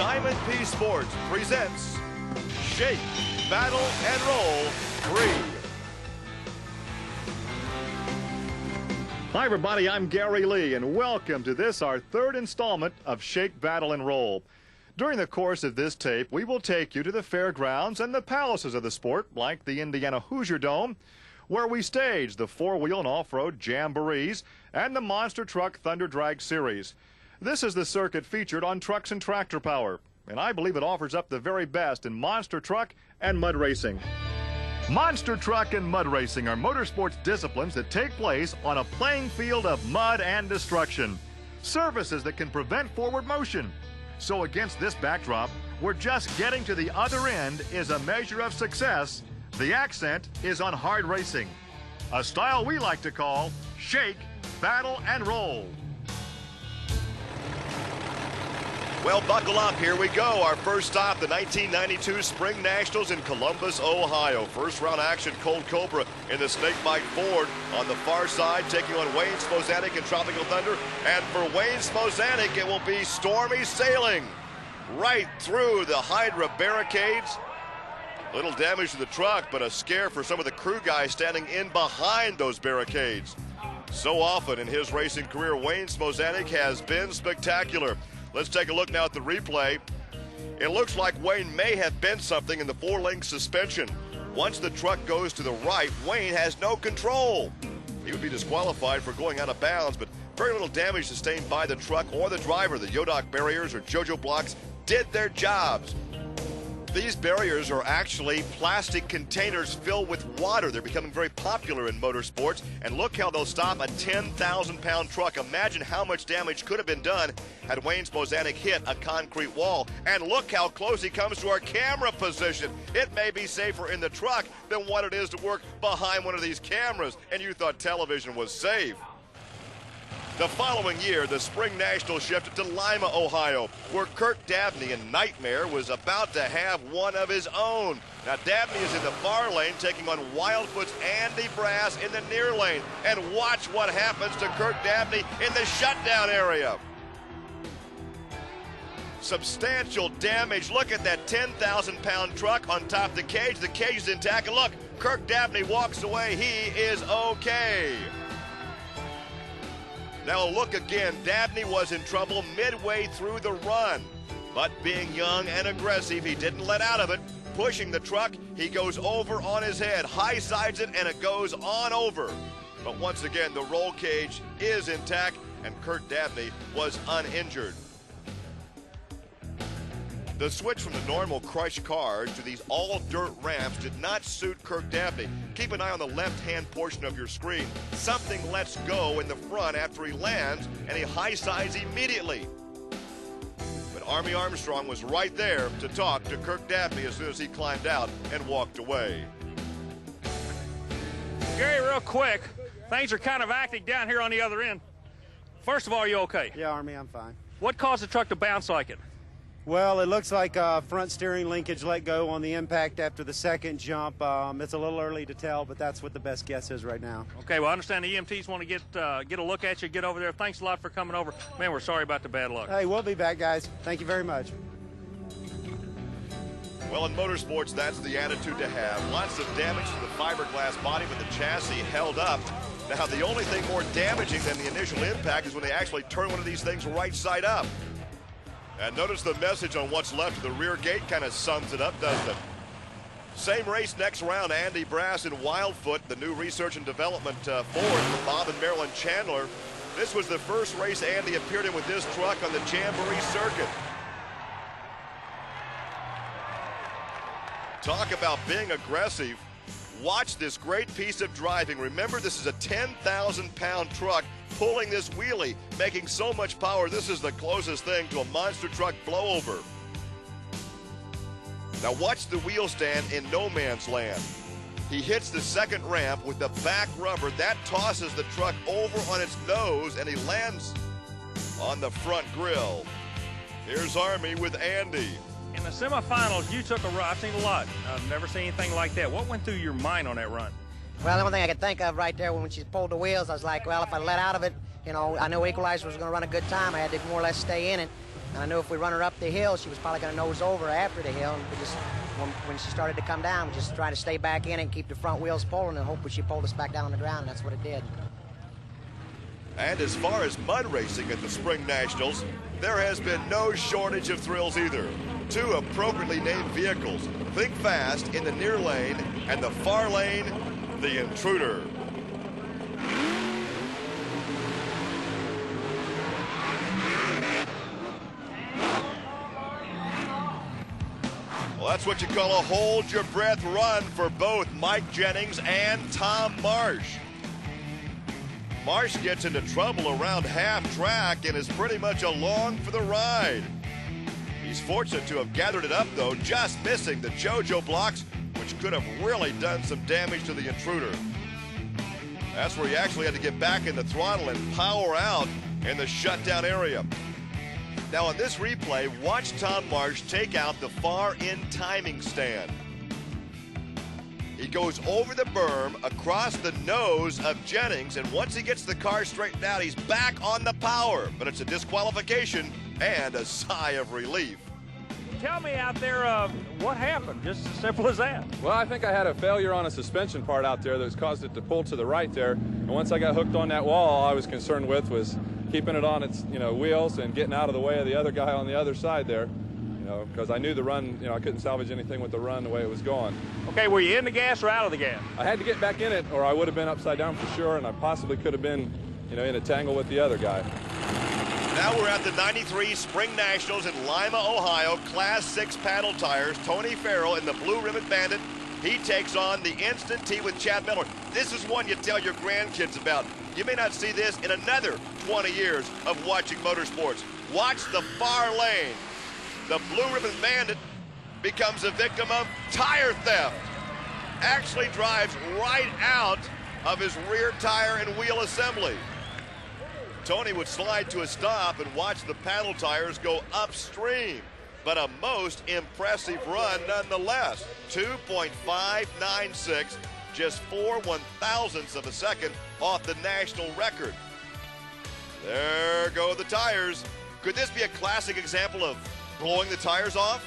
Diamond P Sports presents Shake, Battle, and Roll 3. Hi everybody, I'm Gary Lee, and welcome to this, our third installment of Shake, Battle, and Roll. During the course of this tape, we will take you to the fairgrounds and the palaces of the sport, like the Indiana Hoosier Dome, where we stage the four-wheel and off-road jamborees and the Monster Truck Thunder Drag Series. This is the circuit featured on Trucks and Tractor Power, and I believe it offers up the very best in monster truck and mud racing. Monster truck and mud racing are motorsports disciplines that take place on a playing field of mud and destruction. Surfaces that can prevent forward motion. So against this backdrop, where just getting to the other end is a measure of success, the accent is on hard racing. A style we like to call Shake, Battle, and Roll. Well, buckle up. Here we go. Our first stop, the 1992 Spring Nationals in Columbus, Ohio. First round action, Cold Cobra in the Snakebite Ford on the far side, taking on Wayne Smozanik and Tropical Thunder. And for Wayne Smozanik, it will be stormy sailing right through the Hydra barricades. Little damage to the truck, but a scare for some of the crew guys standing in behind those barricades. So often in his racing career, Wayne Smozanik has been spectacular. Let's take a look now at the replay. It looks like Wayne may have bent something in the four-link suspension. Once the truck goes to the right, Wayne has no control. He would be disqualified for going out of bounds, but very little damage sustained by the truck or the driver. The Yodoc barriers or JoJo blocks did their jobs. These barriers are actually plastic containers filled with water. They're becoming very popular in motorsports. And look how they'll stop a 10,000-pound truck. Imagine how much damage could have been done had Wayne Smozanik hit a concrete wall. And look how close he comes to our camera position. It may be safer in the truck than what it is to work behind one of these cameras. And you thought television was safe. The following year, the Spring National shifted to Lima, Ohio, where Kirk Dabney in Nightmare was about to have one of his own. Now, Dabney is in the far lane, taking on Wildfoot's Andy Brass in the near lane. And watch what happens to Kirk Dabney in the shutdown area. Substantial damage. Look at that 10,000-pound truck on top of the cage. The cage is intact. And look, Kirk Dabney walks away. He is okay. Now look again, Dabney was in trouble midway through the run. But being young and aggressive, he didn't let out of it. Pushing the truck, he goes over on his head, high sides it, and it goes on over. But once again, the roll cage is intact, and Kurt Dabney was uninjured. The switch from the normal crushed cars to these all-dirt ramps did not suit Kirk Dabney. Keep an eye on the left-hand portion of your screen. Something lets go in the front after he lands, and he high-sides immediately. But Army Armstrong was right there to talk to Kirk Dabney as soon as he climbed out and walked away. Gary, real quick, things are kind of acting down here on the other end. First of all, are you okay? Yeah, Army, I'm fine. What caused the truck to bounce like it? Well, it looks like front steering linkage let go on the impact after the second jump. It's a little early to tell, but that's what the best guess is right now. Okay, well, I understand the EMTs want to get a look at you, get over there. Thanks a lot for coming over. Man, we're sorry about the bad luck. Hey, we'll be back, guys. Thank you very much. Well, in motorsports, that's the attitude to have. Lots of damage to the fiberglass body, but the chassis held up. Now, the only thing more damaging than the initial impact is when they actually turn one of these things right side up. And notice the message on what's left of the rear gate kind of sums it up, doesn't it? Same race next round, Andy Brass and Wildfoot, the new research and development Ford for Bob and Marilyn Chandler. This was the first race Andy appeared in with this truck on the Jamboree circuit. Talk about being aggressive. Watch this great piece of driving. Remember, this is a 10,000-pound truck pulling this wheelie, making so much power. This is the closest thing to a monster truck blowover. Now watch the wheel stand in no man's land. He hits the second ramp with the back rubber. That tosses the truck over on its nose, and he lands on the front grille. Here's Army with Andy. In the semifinals, you took a run. I've seen a lot. I've never seen anything like that. What went through your mind on that run? Well, the only thing I could think of right there when she pulled the wheels, I was like, well, if I let out of it, you know, I knew Equalizer was going to run a good time. I had to more or less stay in it. And I knew if we run her up the hill, she was probably going to nose over after the hill. And we just, when she started to come down, we just tried to stay back in and keep the front wheels pulling and hope she pulled us back down on the ground, and that's what it did. And as far as mud racing at the Spring Nationals, there has been no shortage of thrills either. 2 appropriately named vehicles, Think Fast in the near lane, and the far lane, the Intruder. Well, that's what you call a hold your breath run for both Mike Jennings and Tom Marsh. Marsh gets into trouble around half track and is pretty much along for the ride. He's fortunate to have gathered it up, though, just missing the JoJo blocks, which could have really done some damage to the Intruder. That's where he actually had to get back in the throttle and power out in the shutdown area. Now on this replay, watch Tom Marsh take out the far end timing stand. He goes over the berm, across the nose of Jennings, and once he gets the car straightened out, he's back on the power. But it's a disqualification and a sigh of relief. Tell me out there what happened, just as simple as that. Well, I think I had a failure on a suspension part out there that's caused it to pull to the right there. And once I got hooked on that wall, all I was concerned with was keeping it on its wheels and getting out of the way of the other guy on the other side there. Because I knew the run, I couldn't salvage anything with the run the way it was going. Okay, were you in the gas or out of the gas? I had to get back in it or I would have been upside down for sure, and I possibly could have been, in a tangle with the other guy. Now we're at the 93 Spring Nationals in Lima, Ohio, Class 6 paddle tires. Tony Farrell in the Blue Ribbon Bandit. He takes on the Instant T with Chad Miller. This is one you tell your grandkids about. You may not see this in another 20 years of watching motorsports. Watch the far lane. The Blue Ribbon Bandit becomes a victim of tire theft. Actually drives right out of his rear tire and wheel assembly. Tony would slide to a stop and watch the paddle tires go upstream. But a most impressive run nonetheless. 2.596, just 4 1/1000ths of a second off the national record. There go the tires. Could this be a classic example of blowing the tires off?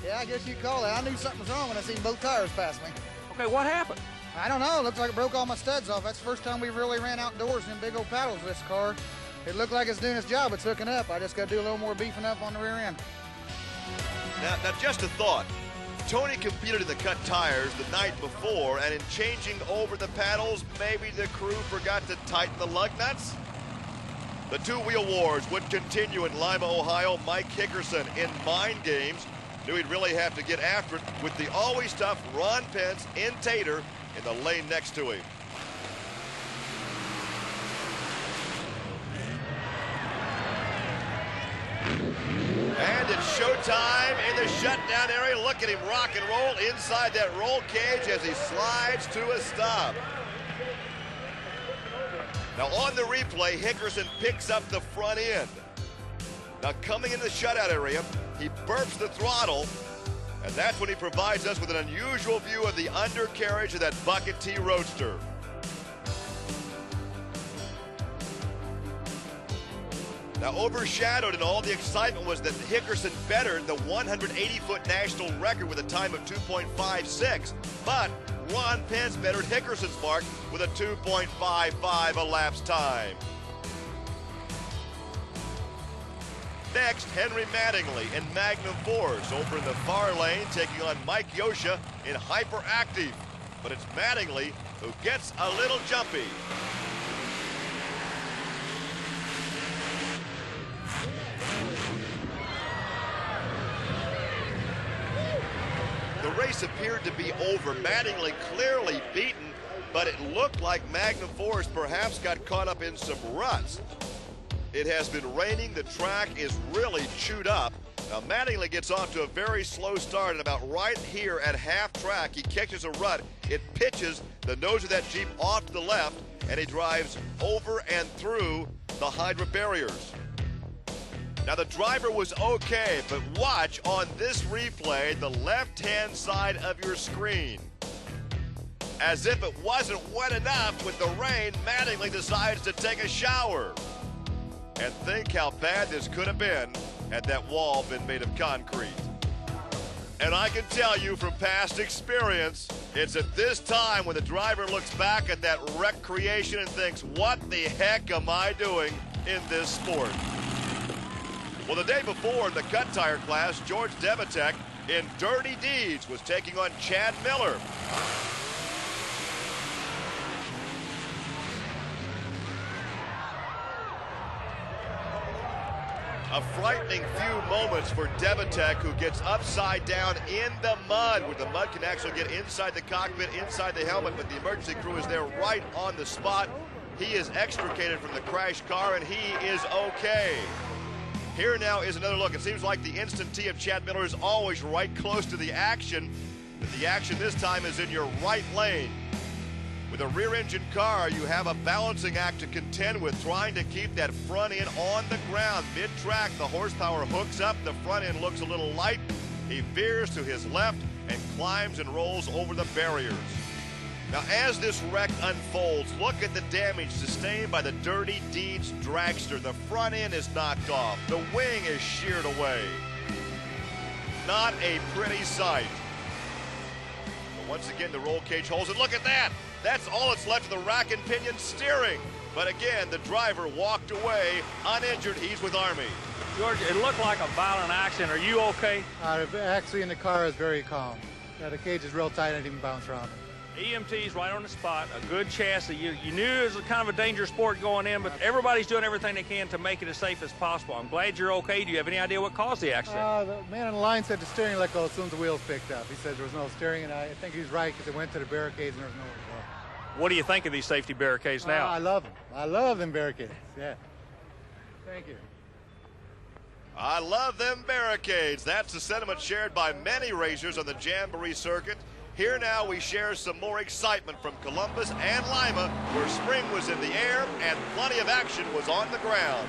Yeah, I guess you'd call it. I knew something was wrong when I seen both tires pass me. Okay, what happened? I don't know. Looks like it broke all my studs off. That's the first time we really ran outdoors in big old paddles with this car. It looked like it's doing its job. It's hooking up. I just got to do a little more beefing up on the rear end. Now just a thought. Tony competed in the cut tires the night before, and in changing over the paddles, maybe the crew forgot to tighten the lug nuts? The two-wheel wars would continue in Lima, Ohio. Mike Hickerson in mind games knew he'd really have to get after it with the always tough Ron Pence in Tater in the lane next to him. And it's showtime in the shutdown area. Look at him rock and roll inside that roll cage as he slides to a stop. Now on the replay, Hickerson picks up the front end. Now coming into the shutout area, he burps the throttle, and that's when he provides us with an unusual view of the undercarriage of that Bucket T Roadster. Now overshadowed in all the excitement was that Hickerson bettered the 180-foot national record with a time of 2.56, but Ron Pence bettered Hickerson's mark with a 2.55 elapsed time. Next, Henry Mattingly in Magnum Force over in the far lane, taking on Mike Yosha in Hyperactive. But it's Mattingly who gets a little jumpy. The race appeared to be over. Mattingly clearly beaten, but it looked like Magnum Force perhaps got caught up in some ruts. It has been raining. The track is really chewed up. Now Mattingly gets off to a very slow start, and about right here at half track, he catches a rut. It pitches the nose of that Jeep off to the left, and he drives over and through the Hydra barriers. Now the driver was okay, but watch on this replay the left-hand side of your screen. As if it wasn't wet enough with the rain, Mattingly decides to take a shower. And think how bad this could have been had that wall been made of concrete. And I can tell you from past experience, it's at this time when the driver looks back at that wreck creation and thinks, what the heck am I doing in this sport? Well, the day before in the cut tire class, George Devitek in Dirty Deeds was taking on Chad Miller. A frightening few moments for Devitek, who gets upside down in the mud, where the mud can actually get inside the cockpit, inside the helmet, but the emergency crew is there right on the spot. He is extricated from the crashed car, and he is okay. Here now is another look. It seems like the instant T of Chad Miller is always right close to the action, but the action this time is in your right lane. With a rear-engine car, you have a balancing act to contend with, trying to keep that front end on the ground. Mid-track, the horsepower hooks up. The front end looks a little light. He veers to his left and climbs and rolls over the barriers. Now, as this wreck unfolds, look at the damage sustained by the Dirty Deeds dragster. The front end is knocked off. The wing is sheared away. Not a pretty sight. But once again, the roll cage holds it. Look at that. That's all that's left of the rack and pinion steering. But again, the driver walked away uninjured. He's with Army. George, it looked like a violent accident. Are you okay? Actually, in the car is very calm. The cage is real tight. I didn't even bounce around it. EMT's right on the spot, a good chassis. You knew it was kind of a dangerous sport going in, but everybody's doing everything they can to make it as safe as possible. I'm glad you're okay. Do you have any idea what caused the accident? The man on the line said the steering let go as soon as the wheels picked up. He said there was no steering, and I think he's right because it went to the barricades and there was nowhere to go. What do you think of these safety barricades now? I love them. I love them barricades, yeah. Thank you. I love them barricades. That's the sentiment shared by many racers on the Jamboree circuit. Here now we share some more excitement from Columbus and Lima, where spring was in the air and plenty of action was on the ground.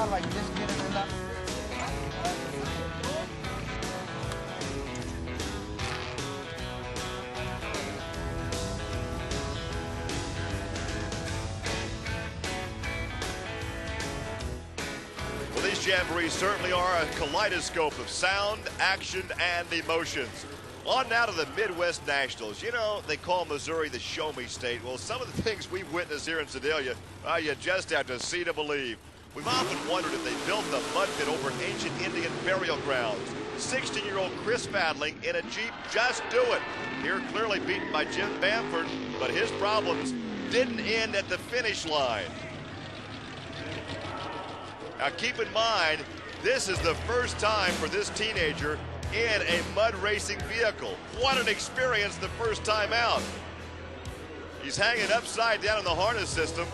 Like just getting it up. Well, these jamborees certainly are a kaleidoscope of sound, action, and emotions. On now to the Midwest Nationals. You know, they call Missouri the show-me state. Well, some of the things we've witnessed here in Sedalia, you just have to see to believe. We've often wondered if they built the mud pit over ancient Indian burial grounds. 16-year-old Chris Badling in a Jeep, just do it. Here clearly beaten by Jim Bamford, but his problems didn't end at the finish line. Now keep in mind, this is the first time for this teenager in a mud racing vehicle. What an experience the first time out. He's hanging upside down in the harness system.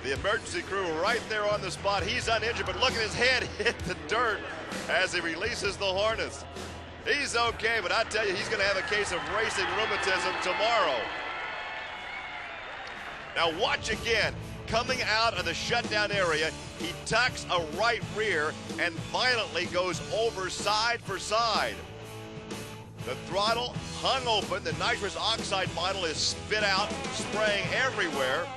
The emergency crew right there on the spot. He's uninjured, but look at his head hit the dirt as he releases the harness. He's okay, but I tell you, he's going to have a case of racing rheumatism tomorrow. Now watch again. Coming out of the shutdown area, he tucks a right rear and violently goes over side for side. The throttle hung open. The nitrous oxide bottle is spit out, spraying everywhere,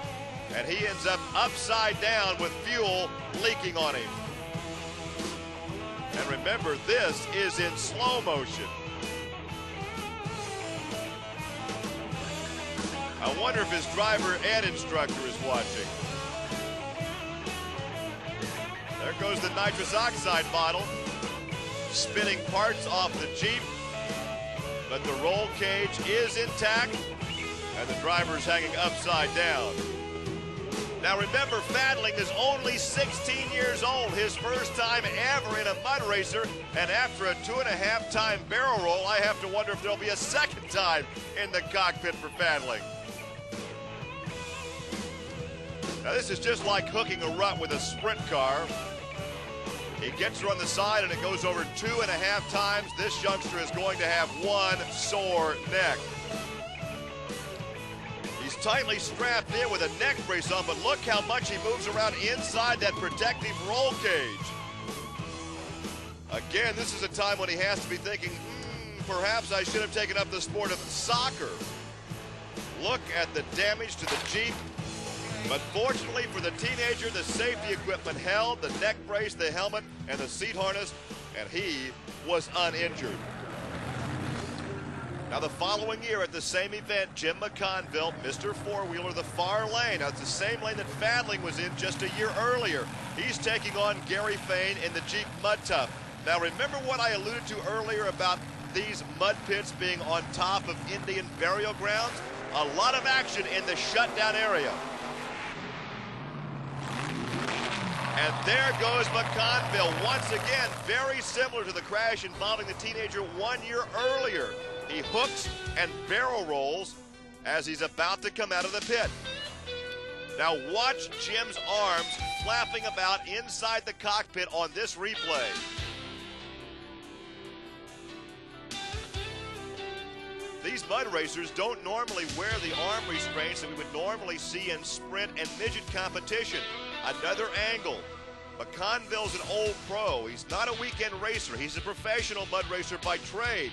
and he ends up upside down with fuel leaking on him. And remember, this is in slow motion. I wonder if his driver and instructor is watching. There goes the nitrous oxide bottle, spitting parts off the Jeep, but the roll cage is intact, and the driver's hanging upside down. Now remember, Fadling is only 16 years old, his first time ever in a mud racer, and after a 2.5-time barrel roll, I have to wonder if there'll be a second time in the cockpit for Fadling. Now this is just like hooking a rut with a sprint car. He gets her on the side and it goes over 2.5 times. This youngster is going to have one sore neck. He's tightly strapped in with a neck brace on, but look how much he moves around inside that protective roll cage. Again, this is a time when he has to be thinking, perhaps I should have taken up the sport of soccer. Look at the damage to the Jeep. But fortunately for the teenager, the safety equipment held, the neck brace, the helmet, and the seat harness, and he was uninjured. Now the following year at the same event, Jim McConville, Mr. Four-Wheeler, the far lane. Now it's the same lane that Fadling was in just a year earlier. He's taking on Gary Fain in the Jeep Mud Tough. Now remember what I alluded to earlier about these mud pits being on top of Indian burial grounds? A lot of action in the shutdown area. And there goes McConville once again, very similar to the crash involving the teenager 1 year earlier. He hooks and barrel rolls as he's about to come out of the pit. Now watch Jim's arms flapping about inside the cockpit on this replay. These mud racers don't normally wear the arm restraints that we would normally see in sprint and midget competition. Another angle. McConville's an old pro. He's not a weekend racer. He's a professional mud racer by trade.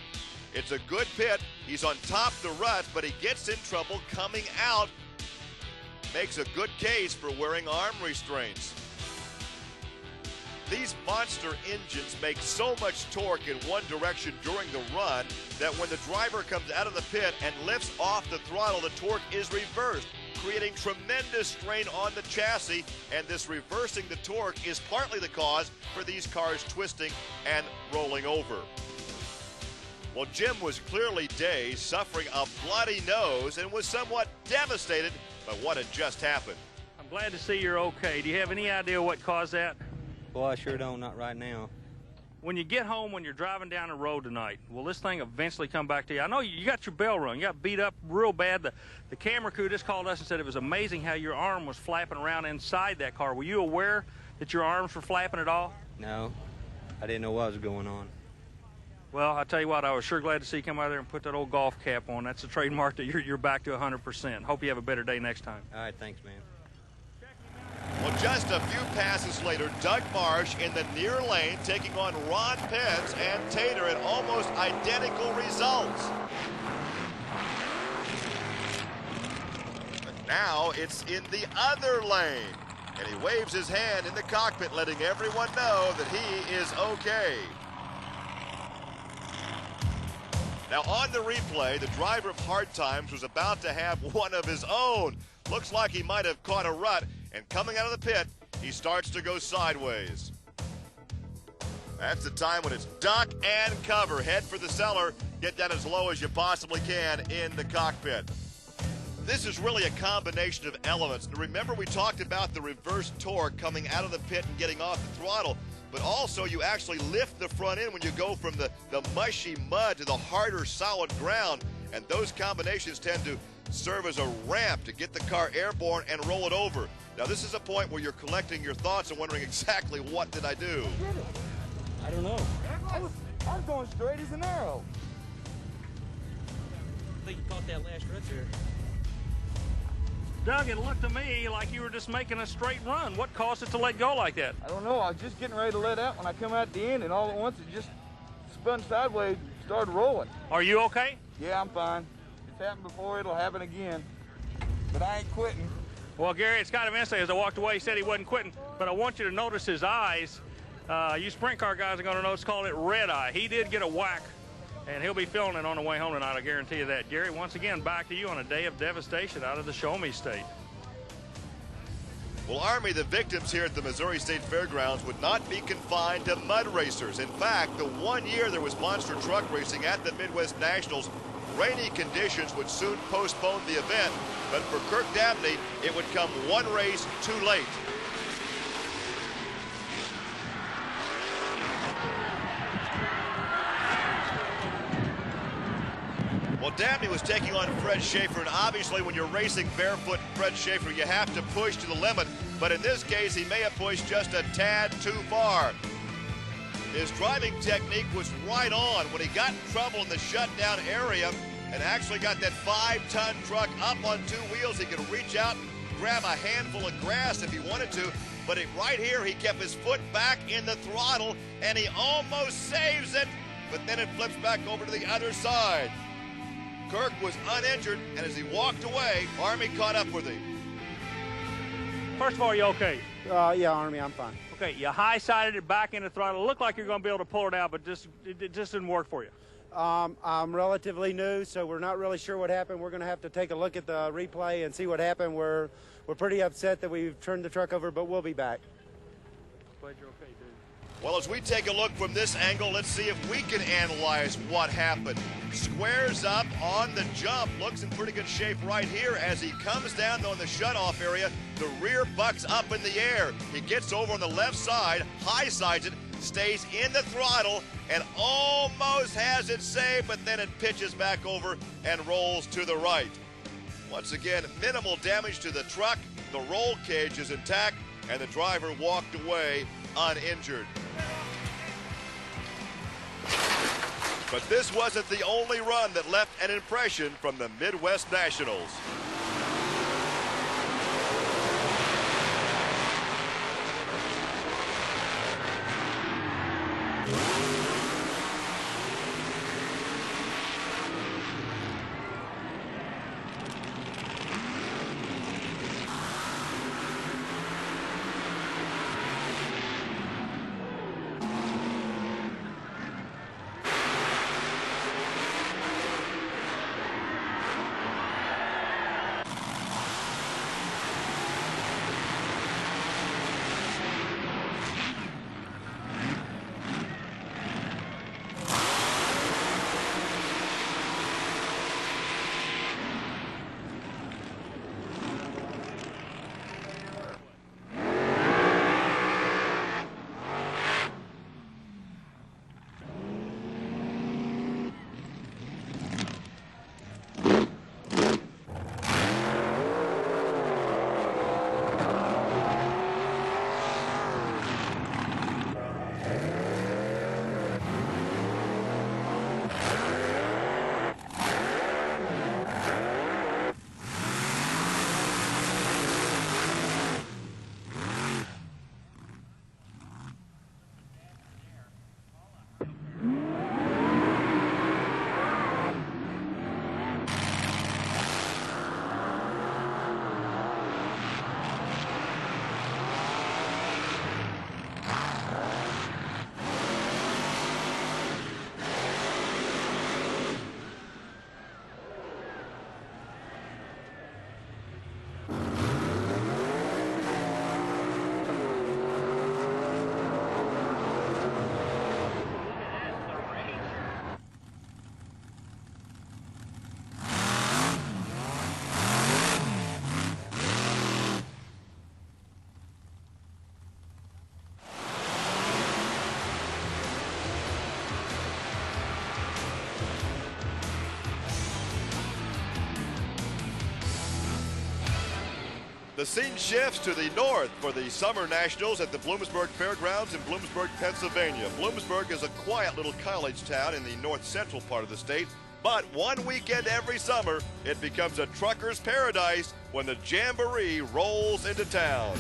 It's a good pit. He's on top the rut, but he gets in trouble coming out. Makes a good case for wearing arm restraints. These monster engines make so much torque in one direction during the run that when the driver comes out of the pit and lifts off the throttle, the torque is reversed, creating tremendous strain on the chassis, and this reversing the torque is partly the cause for these cars twisting and rolling over. Well, Jim was clearly dazed, suffering a bloody nose, and was somewhat devastated by what had just happened. I'm glad to see you're okay. Do you have any idea what caused that? Well, I sure don't, not right now. When you get home, when you're driving down the road tonight, will this thing eventually come back to you? I know you got your bell rung. You got beat up real bad. The camera crew just called us and said it was amazing how your arm was flapping around inside that car. Were you aware that your arms were flapping at all? No, I didn't know what was going on. Well, I tell you what, I was sure glad to see you come out there and put that old golf cap on. That's a trademark that you're back to 100%. Hope you have a better day next time. All right, thanks, man. Well, just a few passes later, Doug Marsh in the near lane taking on Ron Pence and Tater at almost identical results. But now it's in the other lane, and he waves his hand in the cockpit, letting everyone know that he is okay. Now on the replay, the driver of Hard Times was about to have one of his own. Looks like he might have caught a rut, and coming out of the pit, he starts to go sideways. That's the time when it's duck and cover. Head for the cellar, get down as low as you possibly can in the cockpit. This is really a combination of elements. Remember, we talked about the reverse torque coming out of the pit and getting off the throttle, but also you actually lift the front end when you go from the mushy mud to the harder, solid ground, and those combinations tend to serve as a ramp to get the car airborne and roll it over. Now, this is a point where you're collecting your thoughts and wondering exactly what did I do. I don't know. I was going straight as an arrow. I think you caught that last rut there. Doug, it looked to me like you were just making a straight run. What caused it to let go like that? I don't know. I was just getting ready to let out when I come out the end, and all at once it just spun sideways and started rolling. Are you okay? Yeah, I'm fine. It's happened before. It'll happen again. But I ain't quitting. Well, Gary, it's kind of interesting. As I walked away, he said he wasn't quitting, but I want you to notice his eyes. You sprint car guys are going to notice, call it red eye. He did get a whack, and he'll be feeling it on the way home tonight, I guarantee you that. Gary, once again, back to you on a day of devastation out of the Show Me State. Well, Army, the victims here at the Missouri State Fairgrounds would not be confined to mud racers. In fact, the one year there was monster truck racing at the Midwest Nationals, rainy conditions would soon postpone the event, but for Kirk Dabney, it would come one race too late. Well, Dabney was taking on Fred Schaefer, and obviously when you're racing barefoot Fred Schaefer, you have to push to the limit, but in this case, he may have pushed just a tad too far. His driving technique was right on when he got in trouble in the shutdown area and actually got that 5-ton truck up on two wheels. He could reach out and grab a handful of grass if he wanted to, but right here, he kept his foot back in the throttle, and he almost saves it, but then it flips back over to the other side. Kirk was uninjured, and as he walked away, Army caught up with him. First of all, are you okay? Yeah, Army, I'm fine. Okay, you high-sided it back in the throttle. It looked like you're going to be able to pull it out, but it just didn't work for you. I'm relatively new, so we're not really sure what happened. We're going to have to take a look at the replay and see what happened. We're pretty upset that we've turned the truck over, but we'll be back. Glad you're okay, dude. Well, as we take a look from this angle, let's see if we can analyze what happened. Squares up on the jump, looks in pretty good shape right here. As he comes down though in the shutoff area, the rear bucks up in the air. He gets over on the left side, high sides it, stays in the throttle, and almost has it saved, but then it pitches back over and rolls to the right. Once again, minimal damage to the truck, the roll cage is intact, and the driver walked away uninjured. But this wasn't the only run that left an impression from the Midwest Nationals. The scene shifts to the north for the Summer Nationals at the Bloomsburg Fairgrounds in Bloomsburg, Pennsylvania. Bloomsburg is a quiet little college town in the north central part of the state, but one weekend every summer, it becomes a trucker's paradise when the Jamboree rolls into town.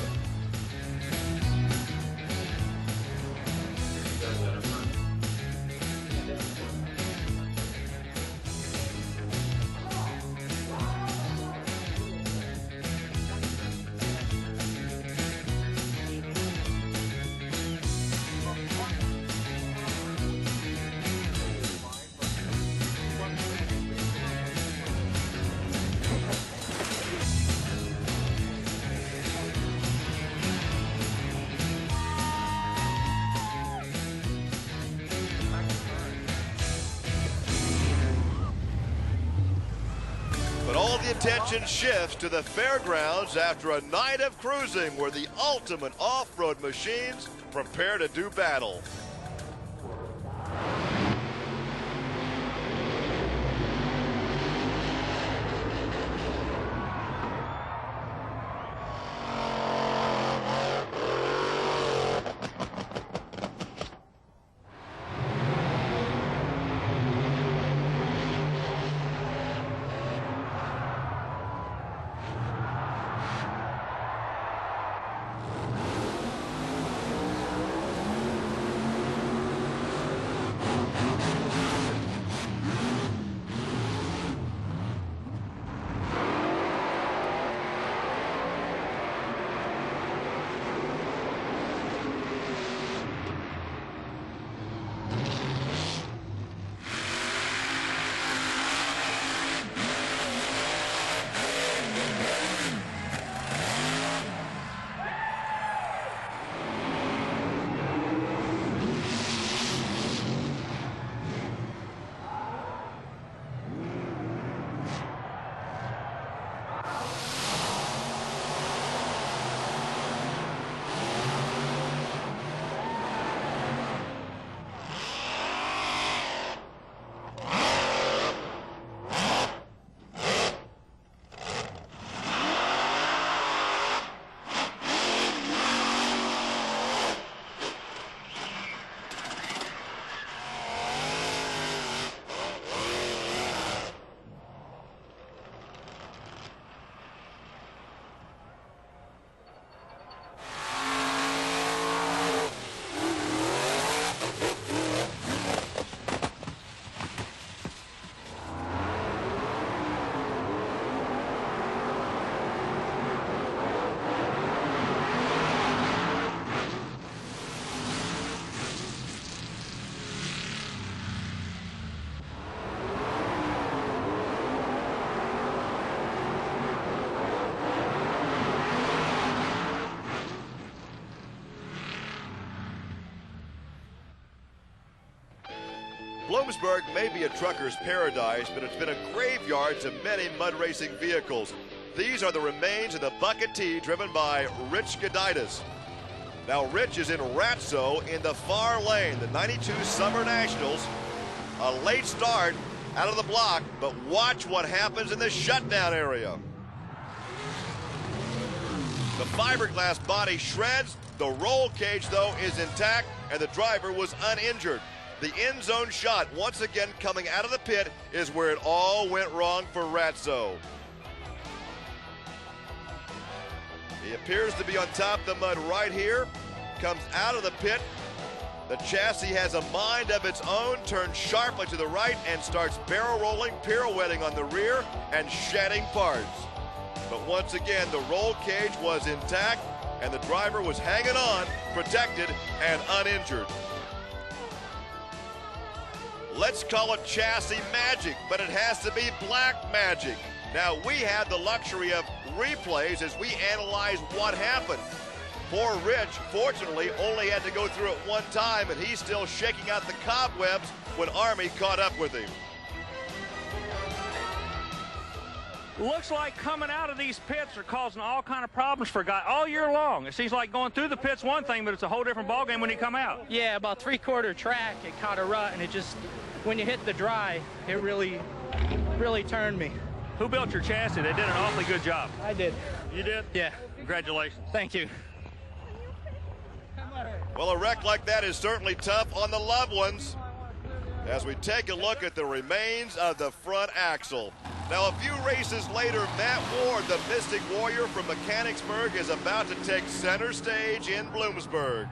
But all the attention shifts to the fairgrounds after a night of cruising where the ultimate off-road machines prepare to do battle. Bloomsburg may be a trucker's paradise, but it's been a graveyard to many mud racing vehicles. These are the remains of the Bucket T driven by Rich Goditis. Now Rich is in Ratso in the far lane, the 92 Summer Nationals. A late start out of the block, but watch what happens in the shutdown area. The fiberglass body shreds, the roll cage though is intact, and the driver was uninjured. The end zone shot, once again coming out of the pit, is where it all went wrong for Ratso. He appears to be on top of the mud right here, comes out of the pit. The chassis has a mind of its own, turns sharply to the right and starts barrel rolling, pirouetting on the rear and shedding parts. But once again, the roll cage was intact and the driver was hanging on, protected and uninjured. Let's call it chassis magic, but it has to be black magic. Now, we had the luxury of replays as we analyze what happened. Poor Rich, fortunately, only had to go through it one time, and he's still shaking out the cobwebs when Army caught up with him. Looks like coming out of these pits are causing all kind of problems for a guy all year long. It seems like going through the pits one thing, but it's a whole different ballgame when you come out. Yeah, about three-quarter track, it caught a rut, and it just, when you hit the dry, it really turned me. Who built your chassis? They did an awfully good job. I did. You did? Yeah. Congratulations. Thank you. Well, a wreck like that is certainly tough on the loved ones. As we take a look at the remains of the front axle. Now, a few races later, Matt Ward, the Mystic Warrior from Mechanicsburg, is about to take center stage in Bloomsburg.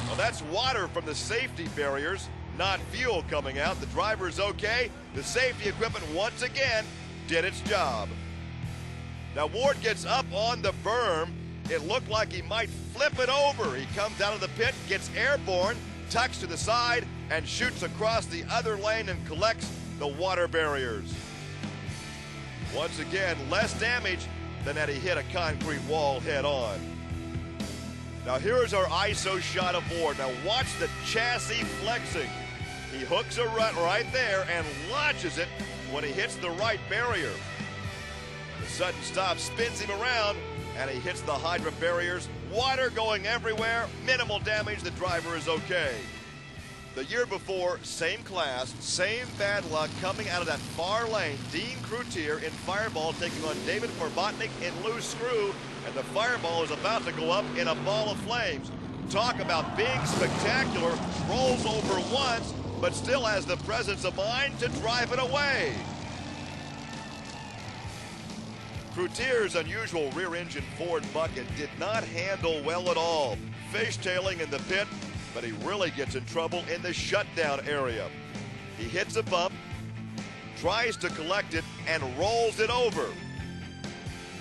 Well, that's water from the safety barriers, not fuel coming out. The driver's okay. The safety equipment once again did its job. Now, Ward gets up on the berm. It looked like he might flip it over. He comes out of the pit, gets airborne, tucks to the side, and shoots across the other lane and collects the water barriers. Once again, less damage than had he hit a concrete wall head on. Now here's our ISO shot of Ward. Now watch the chassis flexing. He hooks a rut right there and launches it when he hits the right barrier. The sudden stop spins him around, and he hits the hydrant barriers. Water going everywhere, minimal damage, the driver is okay. The year before, same class, same bad luck coming out of that far lane. Dean Cloutier in Fireball taking on David Korbotnik in Loose Screw, and the Fireball is about to go up in a ball of flames. Talk about being spectacular, rolls over once, but still has the presence of mind to drive it away. Cloutier's unusual rear-engine Ford bucket did not handle well at all. Fishtailing in the pit, but he really gets in trouble in the shutdown area. He hits a bump, tries to collect it, and rolls it over.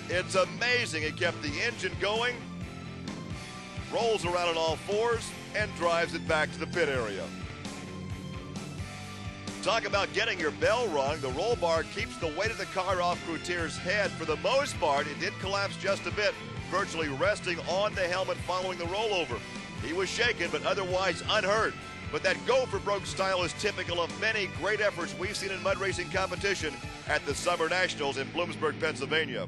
It's amazing he kept the engine going, rolls around on all fours, and drives it back to the pit area. Talk about getting your bell rung. The roll bar keeps the weight of the car off Cloutier's head. For the most part, it did collapse just a bit, virtually resting on the helmet following the rollover. He was shaken, but otherwise unhurt. But that go-for-broke style is typical of many great efforts we've seen in mud racing competition at the Summer Nationals in Bloomsburg, Pennsylvania.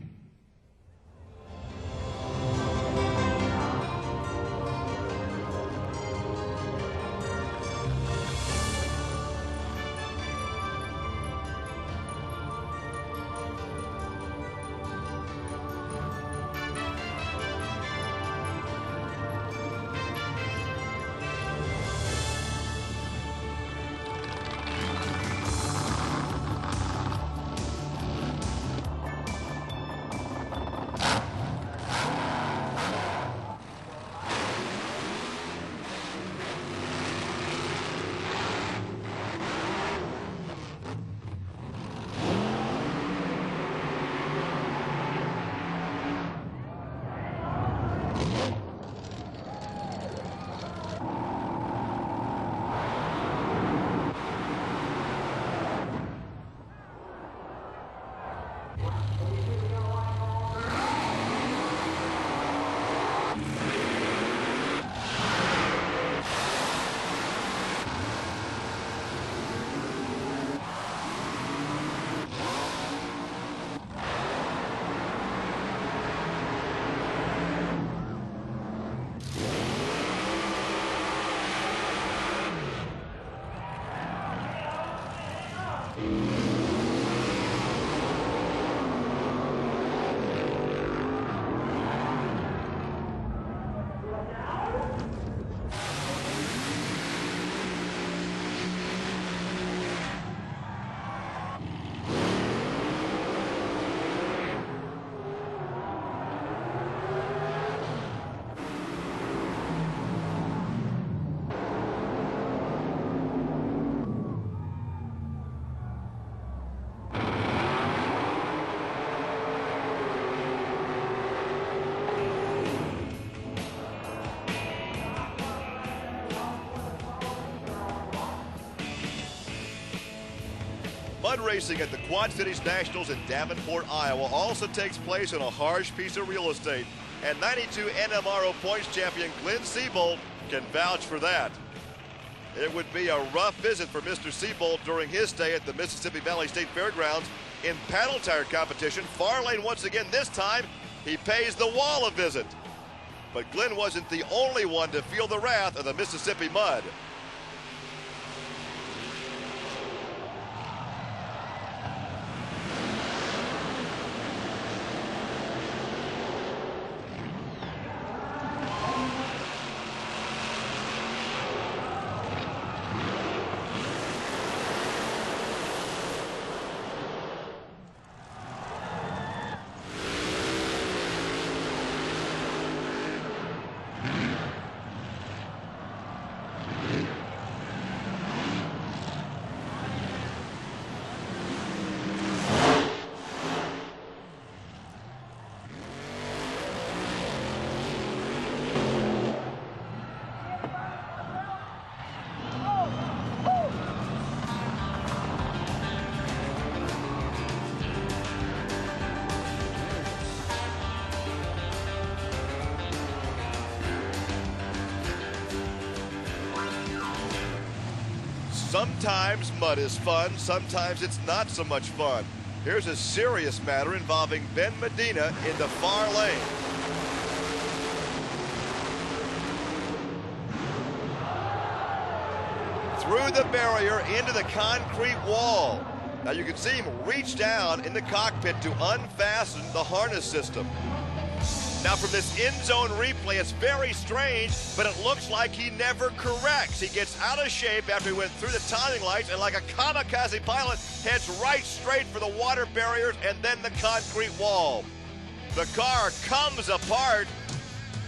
Mud racing at the Quad Cities Nationals in Davenport, Iowa also takes place on a harsh piece of real estate. And 92 NMRO points champion Glenn Seabold can vouch for that. It would be a rough visit for Mr. Seabold during his stay at the Mississippi Valley State Fairgrounds in paddle tire competition. Far lane once again. This time, he pays the wall a visit. But Glenn wasn't the only one to feel the wrath of the Mississippi mud. sometimes mud is fun, sometimes it's not so much fun. Here's a serious matter involving Ben Medina in the far lane. Through the barrier into the concrete wall. Now you can see him reach down in the cockpit to unfasten the harness system. Now from this end zone replay, it's very strange, but it looks like he never corrects. He gets out of shape after he went through the timing lights and like a kamikaze pilot heads right straight for the water barriers and then the concrete wall. The car comes apart,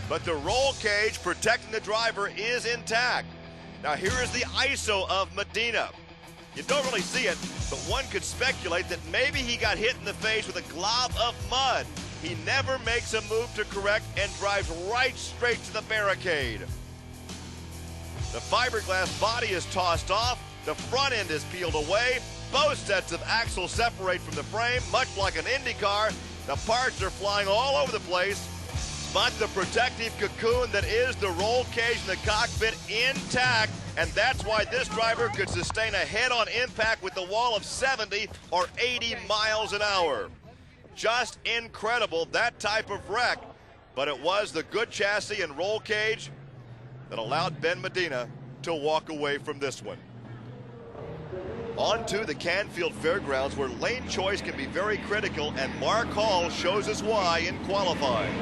but the roll cage protecting the driver is intact. Now here is the ISO of Medina. You don't really see it, but one could speculate that maybe he got hit in the face with a glob of mud. He never makes a move to correct and drives right straight to the barricade. The fiberglass body is tossed off, the front end is peeled away, both sets of axles separate from the frame, much like an Indy car. The parts are flying all over the place, but the protective cocoon that is the roll cage in the cockpit intact, and that's why this driver could sustain a head-on impact with the wall of 70 or 80 miles an hour. Just incredible, that type of wreck, but it was the good chassis and roll cage that allowed Ben Medina to walk away from this one. On to the Canfield Fairgrounds, where lane choice can be very critical, and Mark Hall shows us why in qualifying.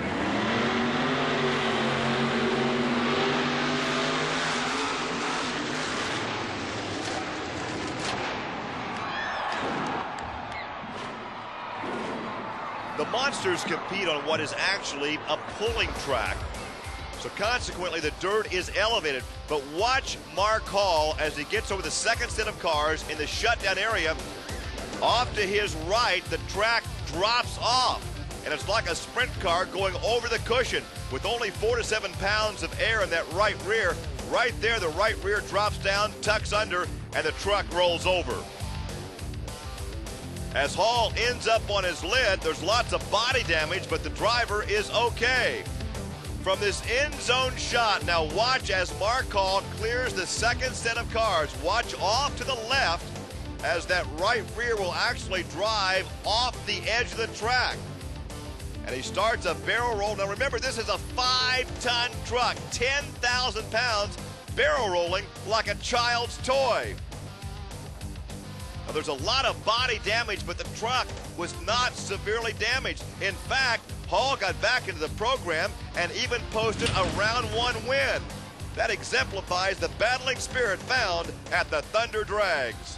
The Monsters compete on what is actually a pulling track. So consequently, the dirt is elevated. But watch Mark Hall as he gets over the second set of cars in the shutdown area. Off to his right, the track drops off. And it's like a sprint car going over the cushion with only 4 to 7 pounds of air in that right rear. Right there, the right rear drops down, tucks under, and the truck rolls over. As Hall ends up on his lid, there's lots of body damage, but the driver is okay. From this end zone shot, now watch as Mark Hall clears the second set of cars. Watch off to the left as that right rear will actually drive off the edge of the track. And he starts a barrel roll. Now remember, this is a 5-ton truck, 10,000 pounds, barrel rolling like a child's toy. Now, there's a lot of body damage, but the truck was not severely damaged. In fact, Hall got back into the program and even posted a round 1 win. That exemplifies the battling spirit found at the Thunder Drags.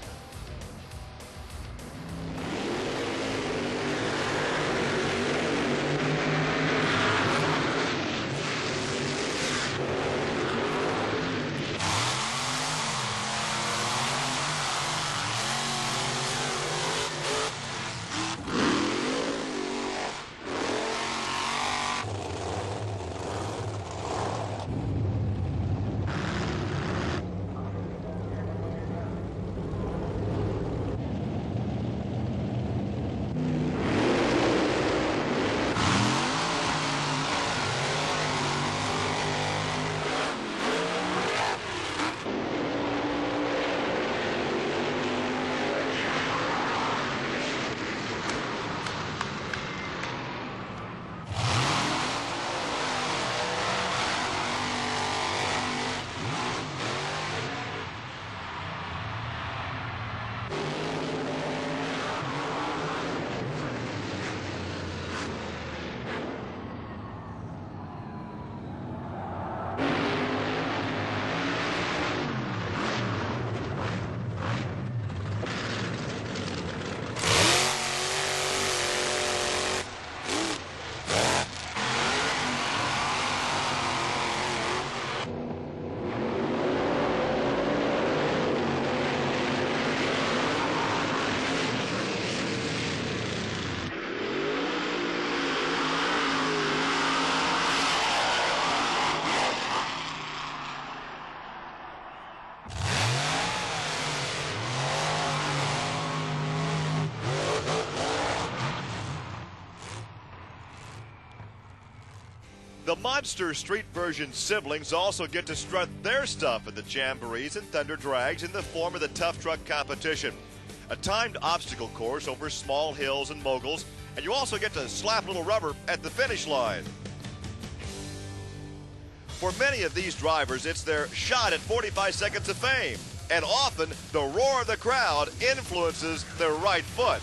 The Monster Street version siblings also get to strut their stuff at the Jamborees and Thunder Drags in the form of the Tough Truck competition, a timed obstacle course over small hills and moguls, and you also get to slap a little rubber at the finish line. For many of these drivers, it's their shot at 45 seconds of fame, and often the roar of the crowd influences their right foot.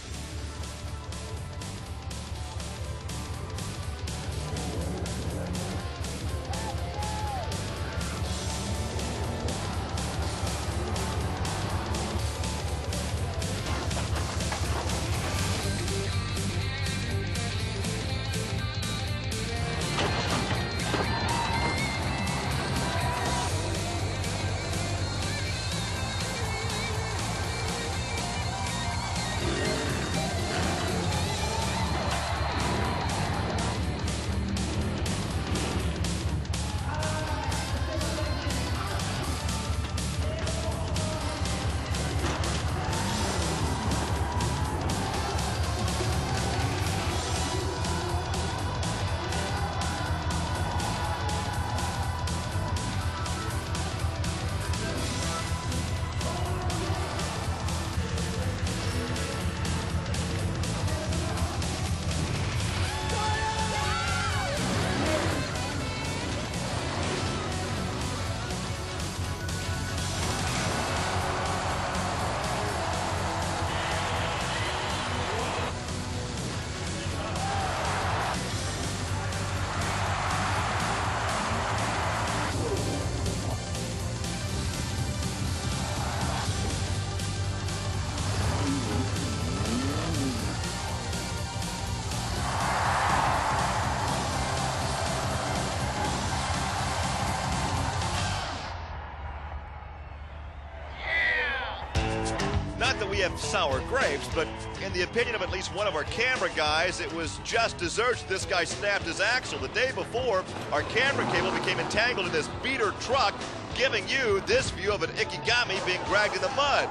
Not that we have sour grapes, but in the opinion of at least one of our camera guys, it was just desserts. This guy snapped his axle. The day before, our camera cable became entangled in this beater truck, giving you this view of an Ikigami being dragged in the mud.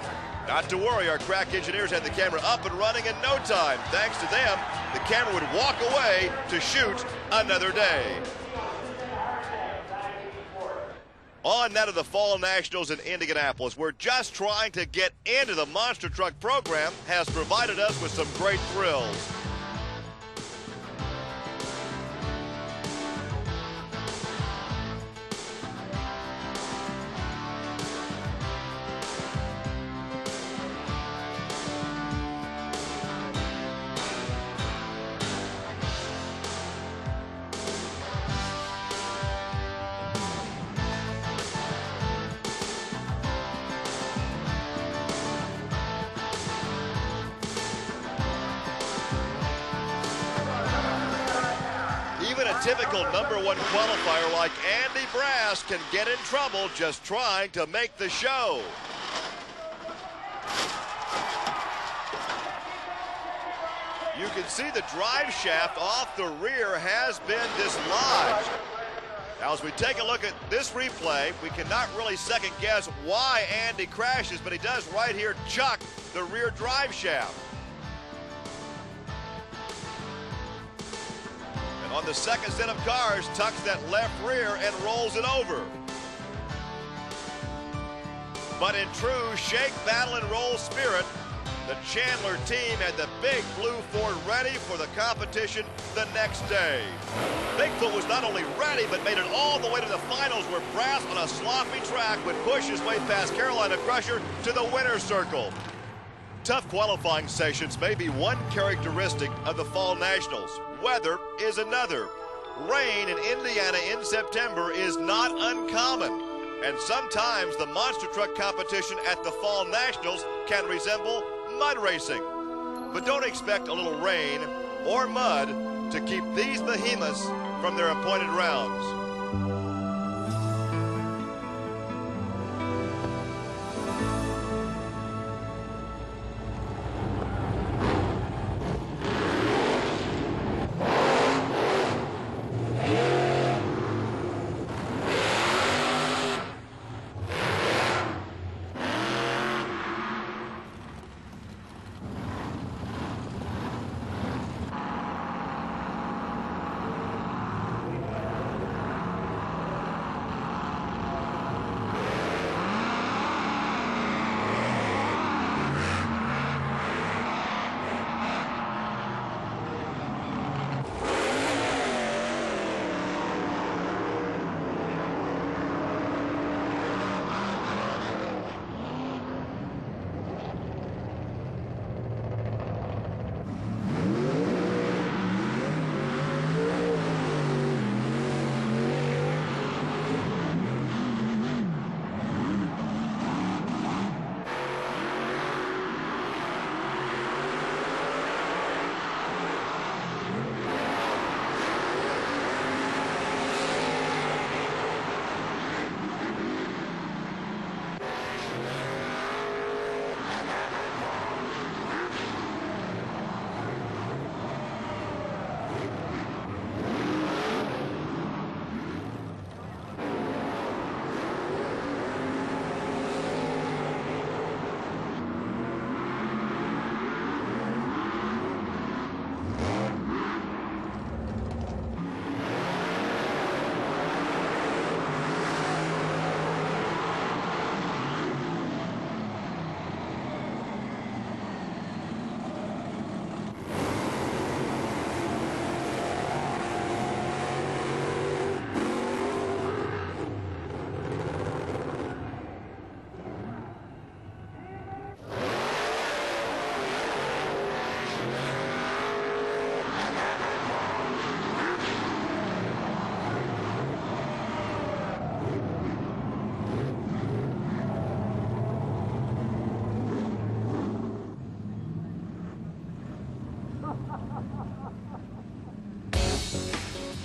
Not to worry, our crack engineers had the camera up and running in no time. Thanks to them, the camera would walk away to shoot another day. On that of the Fall Nationals in Indianapolis, we're just trying to get into the Monster Truck program, has provided us with some great thrills. Even a typical #1 qualifier like Andy Brass can get in trouble just trying to make the show. You can see the drive shaft off the rear has been dislodged. Now, as we take a look at this replay, we cannot really second guess why Andy crashes, but he does right here chuck the rear drive shaft. On the second set of cars, tucks that left rear and rolls it over. But in true shake, battle, and roll spirit, the Chandler team had the big blue Ford ready for the competition the next day. Bigfoot was not only ready, but made it all the way to the finals, where Brass on a sloppy track would push his way past Carolina Crusher to the winner's circle. Tough qualifying sessions may be one characteristic of the Fall Nationals. Weather is another. Rain in Indiana in September is not uncommon. And sometimes the Monster Truck competition at the Fall Nationals can resemble mud racing. But don't expect a little rain or mud to keep these behemoths from their appointed rounds.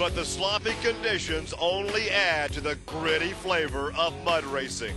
But the sloppy conditions only add to the gritty flavor of mud racing.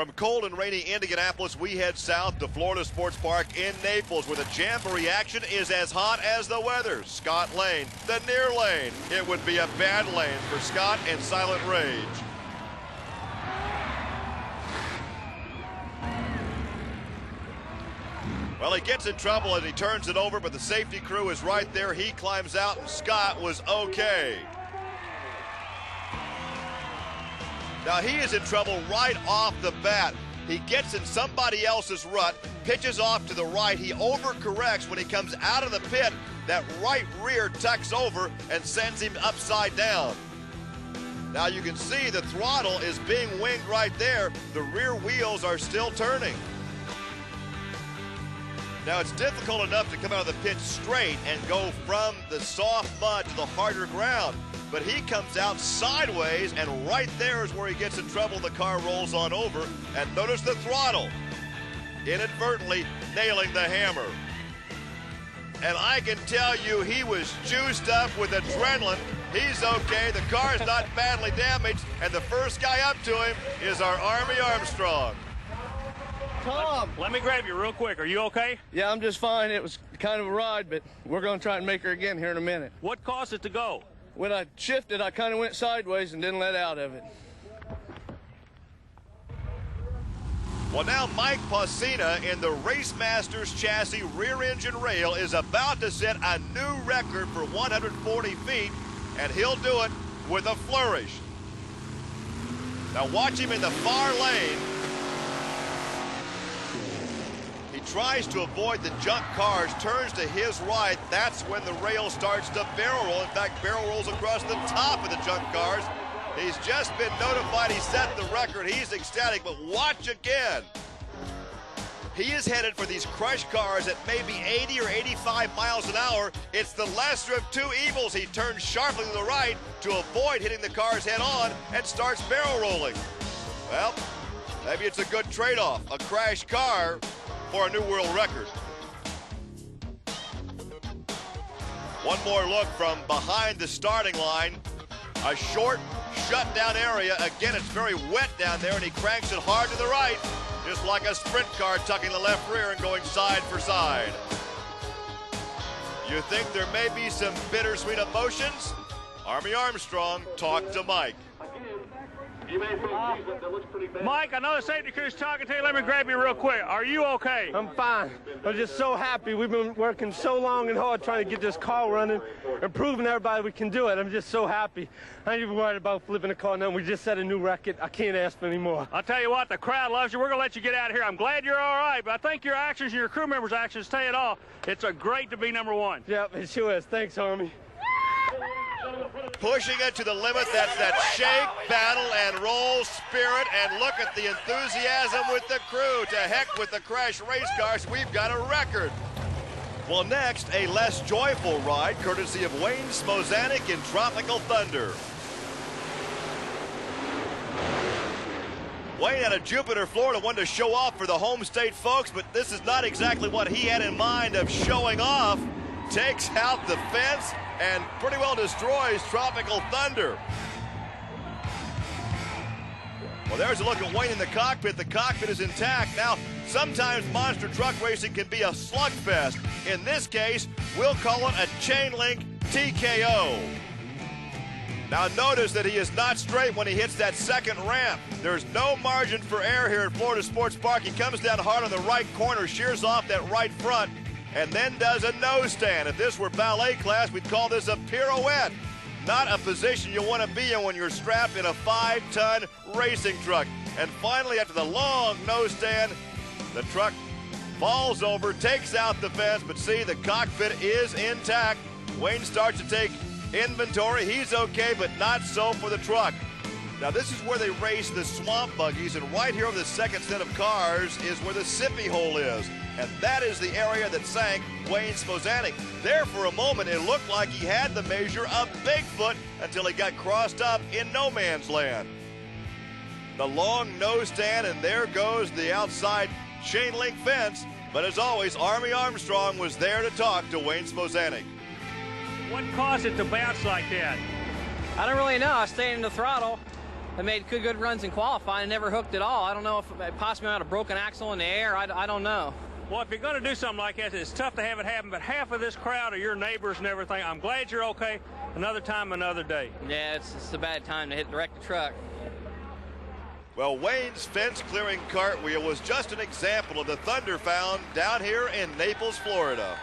From cold and rainy Indianapolis, we head south to Florida Sports Park in Naples, where the jamboree action is as hot as the weather. Scott Lane, the near lane. It would be a bad lane for Scott and Silent Rage. Well, he gets in trouble as he turns it over, but the safety crew is right there. He climbs out, and Scott was okay. Now he is in trouble right off the bat. He gets in somebody else's rut, pitches off to the right. He overcorrects when he comes out of the pit. That right rear tucks over and sends him upside down. Now you can see the throttle is being winged right there. The rear wheels are still turning. Now it's difficult enough to come out of the pit straight and go from the soft mud to the harder ground. But he comes out sideways, and right there is where he gets in trouble. The car rolls on over, and notice the throttle, inadvertently nailing the hammer. And I can tell you he was juiced up with adrenaline. He's okay. The car is not badly damaged, and the first guy up to him is our Army Armstrong. Tom! Let me grab you real quick. Are you okay? Yeah, I'm just fine. It was kind of a ride, but we're going to try and make her again here in a minute. What caused it to go? When I shifted, I kind of went sideways and didn't let out of it. Well, now Mike Posina in the Race Masters chassis rear engine rail is about to set a new record for 140 feet, and he'll do it with a flourish. Now watch him in the far lane. He tries to avoid the junk cars, turns to his right. That's when the rail starts to barrel roll. In fact, barrel rolls across the top of the junk cars. He's just been notified he set the record. He's ecstatic, but watch again. He is headed for these crushed cars at maybe 80 or 85 miles an hour. It's the lesser of two evils. He turns sharply to the right to avoid hitting the cars head on and starts barrel rolling. Well, maybe it's a good trade-off. A crashed car for a new world record. One more look from behind the starting line. A short, shut-down area. Again, it's very wet down there, and he cranks it hard to the right, just like a sprint car tucking the left rear and going side for side. You think there may be some bittersweet emotions? Army Armstrong talked to Mike. Mike, I know the safety crew's talking to you. Let me grab you real quick. Are you okay? I'm fine. I'm just so happy. We've been working so long and hard trying to get this car running and proving to everybody we can do it. I'm just so happy. I ain't even worried about flipping the car now. We just set a new record. I can't ask for any more. I'll tell you what, the crowd loves you. We're going to let you get out of here. I'm glad you're all right, but I think your actions and your crew members' actions tell it all. It's a great to be #1. Yep, it sure is. Thanks, Army. Pushing it to the limit, that's that shake, battle, and roll spirit, and look at the enthusiasm with the crew. To heck with the crash race cars, we've got a record. Well, next, a less joyful ride, courtesy of Wayne Smozanik in Tropical Thunder. Wayne out of Jupiter, Florida, wanted to show off for the home state folks, but this is not exactly what he had in mind of showing off. Takes out the fence and pretty well destroys Tropical Thunder. Well, there's a look at Wayne in the cockpit. The cockpit is intact. Now, sometimes monster truck racing can be a slugfest. In this case, we'll call it a chain link TKO. Now, notice that he is not straight when he hits that second ramp. There's no margin for error here at Florida Sports Park. He comes down hard on the right corner, shears off that right front, and then does a nose stand. If this were ballet class, we'd call this a pirouette. Not a position you want to be in when you're strapped in a 5-ton racing truck. And finally, after the long nose stand, the truck falls over, takes out the fence, but see, the cockpit is intact. Wayne starts to take inventory. He's okay, but not so for the truck. Now, this is where they race the swamp buggies, and right here over the second set of cars is where the sippy hole is. And that is the area that sank Wayne Smozanik. There for a moment, it looked like he had the measure of Bigfoot until he got crossed up in no man's land. The long nose stand, and there goes the outside chain link fence. But as always, Army Armstrong was there to talk to Wayne Smozanik. What caused it to bounce like that? I don't really know. I stayed in the throttle. I made good runs in qualifying and never hooked at all. I don't know if it possibly might have a broken axle in the air. I don't know. Well, if you're going to do something like that, it's tough to have it happen, but half of this crowd are your neighbors and everything. I'm glad you're okay. Another time, another day. Yeah, it's a bad time to wreck the truck. Well, Wayne's fence-clearing cartwheel was just an example of the thunder found down here in Naples, Florida.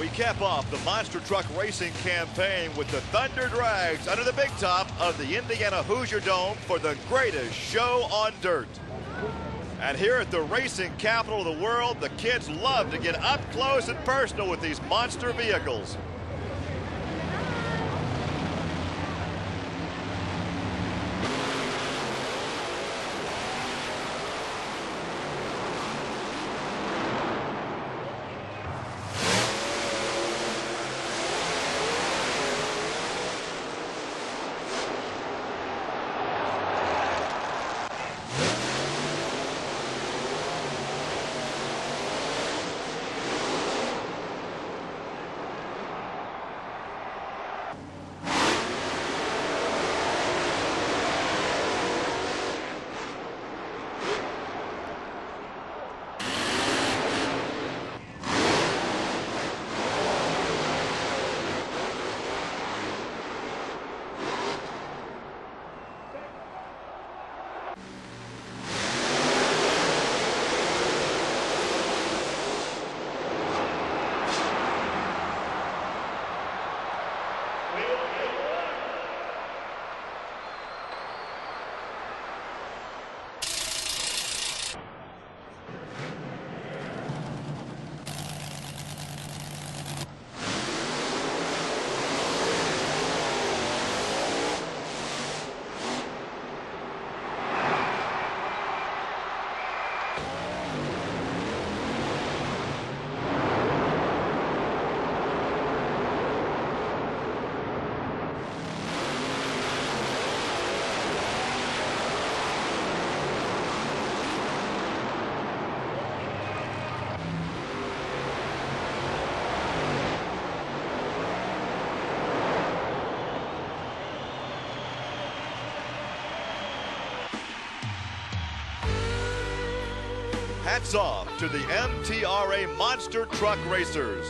We cap off the monster truck racing campaign with the Thunder Drags under the big top of the Indiana Hoosier Dome for the greatest show on dirt. And here at the racing capital of the world, the kids love to get up close and personal with these monster vehicles. Hats off to the MTRA Monster Truck Racers.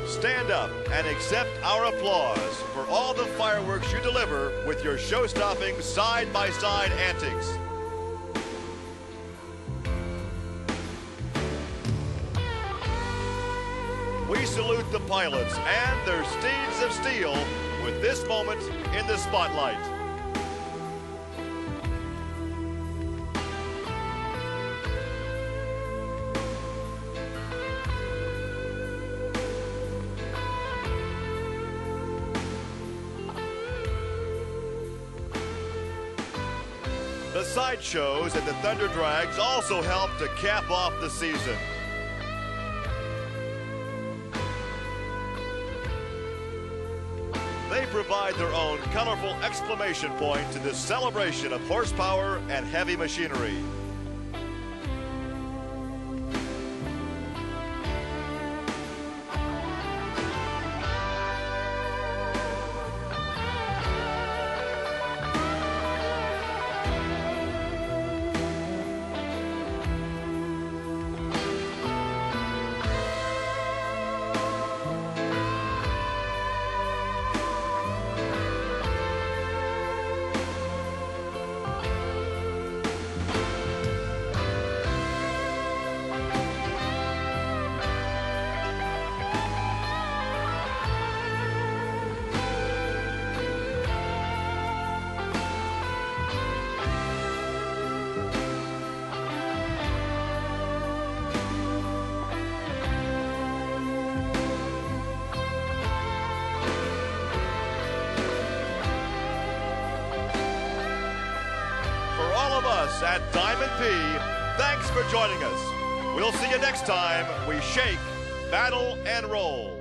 Stand up and accept our applause for all the fireworks you deliver with your show-stopping side-by-side antics. We salute the pilots and their steeds of steel with this moment in the spotlight. The sideshows and the Thunder Drags also help to cap off the season. They provide their own colorful exclamation point to this celebration of horsepower and heavy machinery. Us at Diamond P, thanks for joining us. We'll see you next time we shake, battle, and roll.